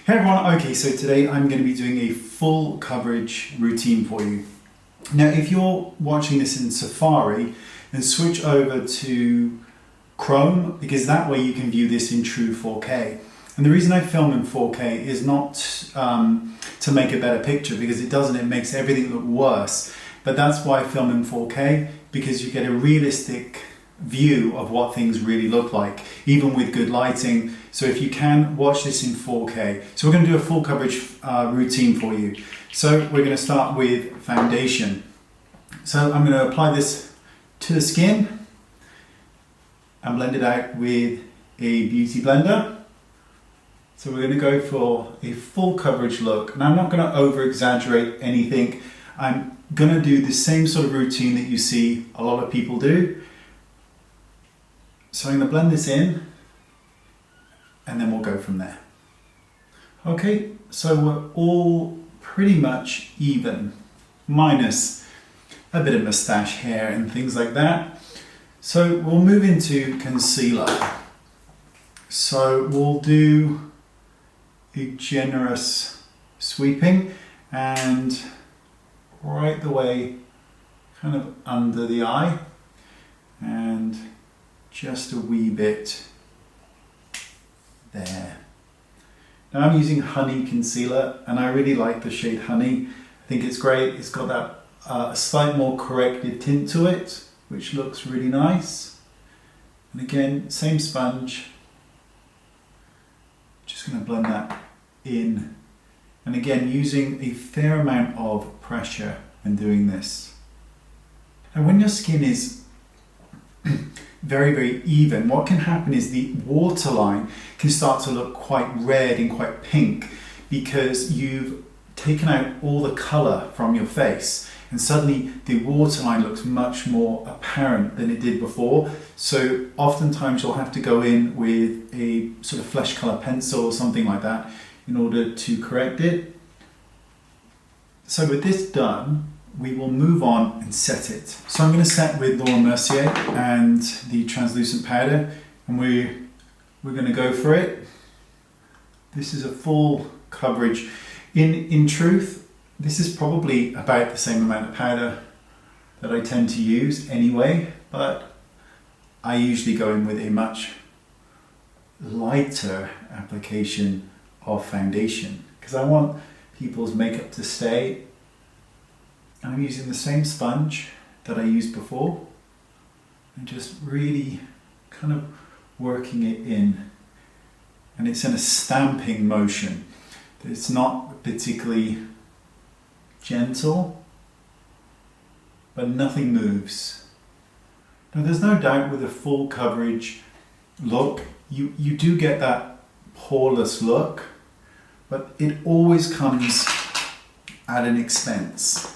Hey everyone, okay, so today I'm going to be doing a full coverage routine for you. Now if you're watching this in Safari, then switch over to Chrome because that way you can view this in true 4K. And the reason I film in 4K is not to make a better picture, because it doesn't, it makes everything look worse. But that's why I film in 4K, because you get a realistic view of what things really look like, even with good lighting. So if you can, watch this in 4K. So we're going to do a full coverage routine for you. So we're going to start with foundation. So I'm going to apply this to the skin and blend it out with a beauty blender. So we're going to go for a full coverage look. Now I'm not going to over exaggerate anything. I'm going to do the same sort of routine that you see a lot of people do. So I'm going to blend this in and then we'll go from there. Okay, so we're all pretty much even, minus a bit of moustache hair and things like that. So we'll move into concealer. So we'll do a generous sweeping and right the way kind of under the eye and just a wee bit there. Now I'm using Honey Concealer and I really like the shade Honey. I think it's great. It's got that slight more corrective tint to it, which looks really nice. And again, same sponge. Just going to blend that in. And again, using a fair amount of pressure when doing this. And when your skin is very even, what can happen is the waterline can start to look quite red and quite pink because you've taken out all the colour from your face, and suddenly the waterline looks much more apparent than it did before. So oftentimes you'll have to go in with a sort of flesh colour pencil or something like that in order to correct it. So with this done, we will move on and set it. So I'm going to set with Laura Mercier and the translucent powder, and we're going to go for it. This is a full coverage. In truth, this is probably about the same amount of powder that I tend to use anyway, but I usually go in with a much lighter application of foundation because I want people's makeup to stay. I'm using the same sponge that I used before and just really kind of working it in, and it's in a stamping motion. It's not particularly gentle, but nothing moves. Now there's no doubt with a full coverage look you do get that poreless look, but it always comes at an expense,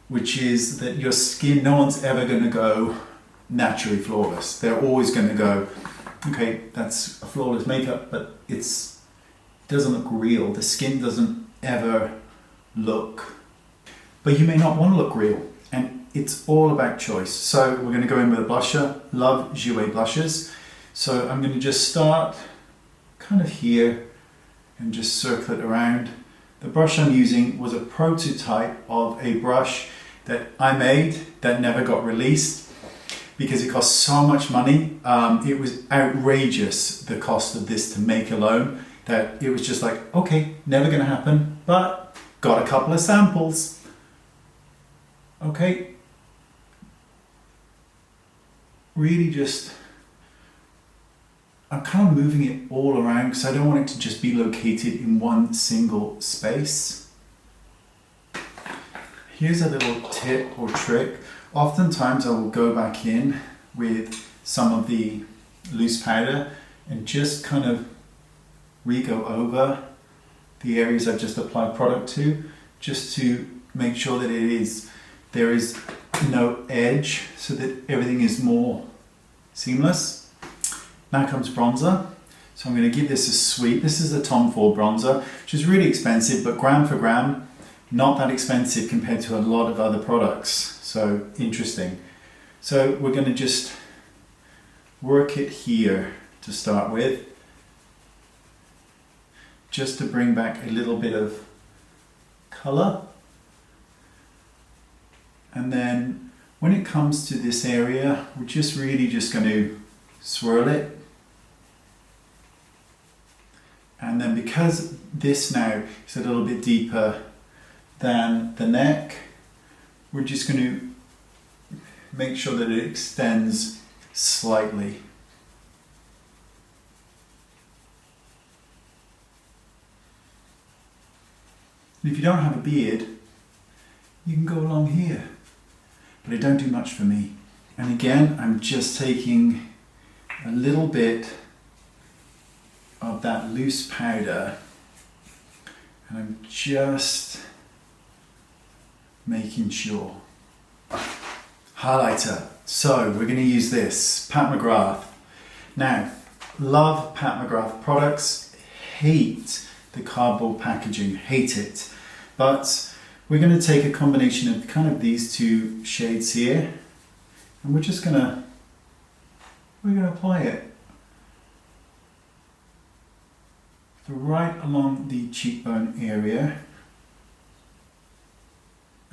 which is that your skin, no one's ever going to go naturally flawless. They're always going to go, okay, that's a flawless makeup, but it doesn't look real. The skin doesn't ever look, but you may not want to look real, and it's all about choice. So we're going to go in with a blusher. Love Jouer blushes. So I'm going to just start kind of here and just circle it around. The brush I'm using was a prototype of a brush that I made that never got released because it cost so much money. It was outrageous, the cost of this to make alone, that it was just like, okay, never gonna happen, but got a couple of samples. Okay, really just, I'm kind of moving it all around because I don't want it to just be located in one single space. Here's a little tip or trick. Oftentimes I will go back in with some of the loose powder and just kind of re-go over the areas I've just applied product to, just to make sure that there is no edge so that everything is more seamless. Now comes bronzer. So I'm going to give this a sweep. This is the Tom Ford bronzer, which is really expensive, but gram for gram, not that expensive compared to a lot of other products. So interesting. So we're going to just work it here to start with. just to bring back a little bit of colour. And then when it comes to this area, we're just really just going to swirl it. And then because this now is a little bit deeper than the neck, we're just going to make sure that it extends slightly. And if you don't have a beard, you can go along here, but it don't do much for me. And again, I'm just taking a little bit of that loose powder and I'm just making sure. Highlighter. So we're going to use this, Pat McGrath. Now, love Pat McGrath products, hate the cardboard packaging, hate it. But we're going to take a combination of kind of these two shades here and we're going to apply it right along the cheekbone area.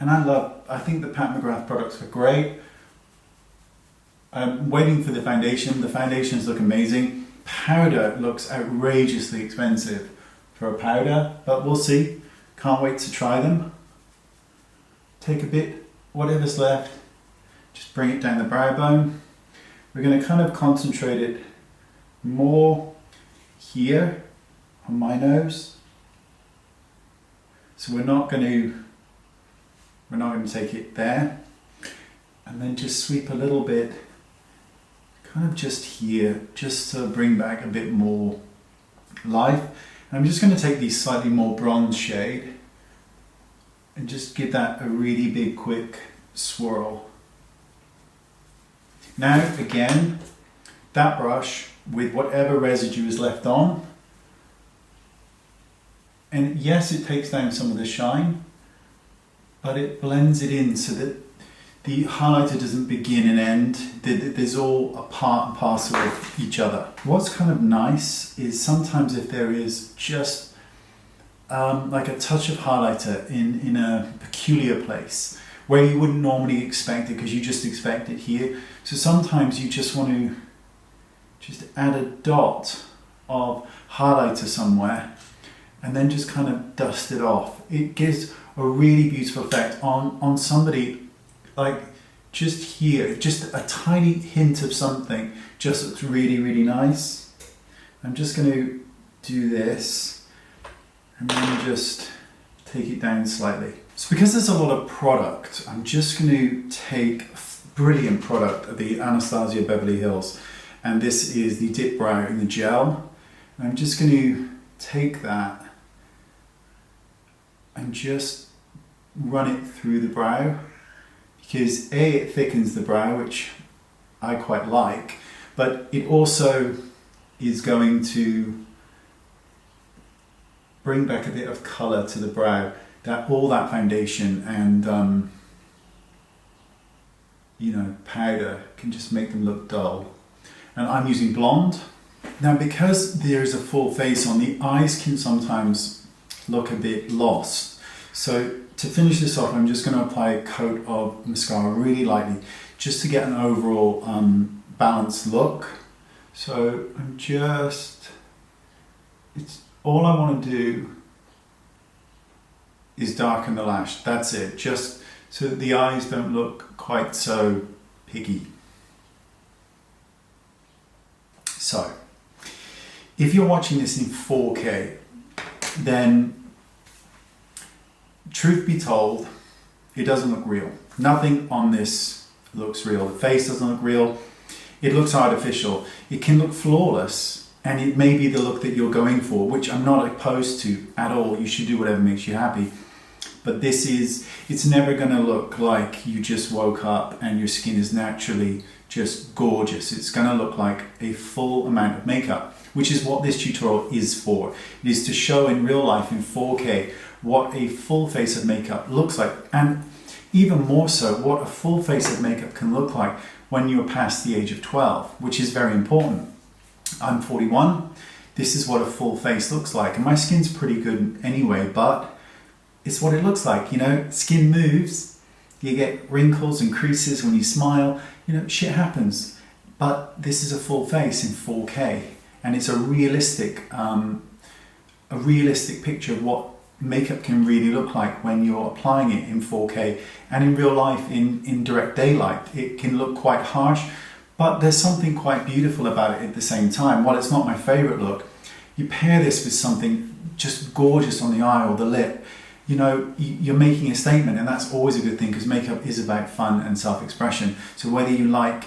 And I think the Pat McGrath products are great. I'm waiting for the foundation. The foundations look amazing. Powder looks outrageously expensive for a powder, but we'll see. Can't wait to try them. Take a bit, whatever's left, just bring it down the brow bone. We're going to kind of concentrate it more here on my nose. So we're not going to take it there. And then just sweep a little bit, kind of just here, just to bring back a bit more life. And I'm just going to take the slightly more bronze shade and just give that a really big quick swirl. Now again, that brush with whatever residue is left on, and yes, it takes down some of the shine, but it blends it in so that the highlighter doesn't begin and end. There's all a part and parcel of each other. What's kind of nice is sometimes if there is just like a touch of highlighter in a peculiar place where you wouldn't normally expect it because you just expect it here. So sometimes you just want to just add a dot of highlighter somewhere and then just kind of dust it off. It gives a really beautiful effect on somebody, like just here, just a tiny hint of something just looks really, really nice. I'm just going to do this and then just take it down slightly. So because there's a lot of product, I'm just going to take a brilliant product of the Anastasia Beverly Hills, and this is the Dip Brow in the gel. And I'm just going to take that and just run it through the brow, because A, it thickens the brow, which I quite like, but it also is going to bring back a bit of colour to the brow. That all that foundation and powder can just make them look dull. And I'm using blonde. Now because there's a full face on, the eyes can sometimes look a bit lost. So to finish this off, I'm just going to apply a coat of mascara really lightly, just to get an overall balanced look. So all I want to do is darken the lash. That's it, just so that the eyes don't look quite so piggy. So, if you're watching this in 4K, then truth be told, it doesn't look real. Nothing on this looks real. The face doesn't look real. It looks artificial. It can look flawless, and it may be the look that you're going for, which I'm not opposed to at all. You should do whatever makes you happy. But it's never going to look like you just woke up and your skin is naturally just gorgeous. It's going to look like a full amount of makeup, which is what this tutorial is for. It is to show in real life in 4K what a full face of makeup looks like, and even more so what a full face of makeup can look like when you're past the age of 12, which is very important. I'm 41. this is what a full face looks like. And my skin's pretty good anyway, but it's what it looks like, you know. Skin moves, you get wrinkles and creases when you smile, you know, shit happens. But this is a full face in 4K, and it's a realistic picture of what makeup can really look like when you're applying it in 4K. And in real life, in direct daylight, it can look quite harsh, but there's something quite beautiful about it at the same time. While it's not my favorite look, you pair this with something just gorgeous on the eye or the lip, you know, you're making a statement, and that's always a good thing, because makeup is about fun and self-expression. So whether you like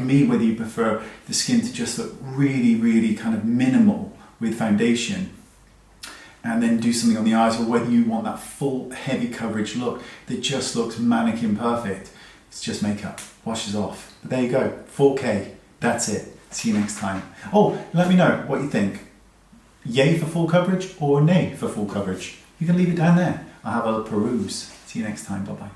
me, whether you prefer the skin to just look really, really kind of minimal with foundation and then do something on the eyes, or whether you want that full heavy coverage look that just looks mannequin perfect, it's just makeup, washes off. But there you go, 4K, that's it. See you next time. Oh, let me know what you think. Yay for full coverage or nay for full coverage? You can leave it down there. I'll have a peruse. See you next time. Bye-bye.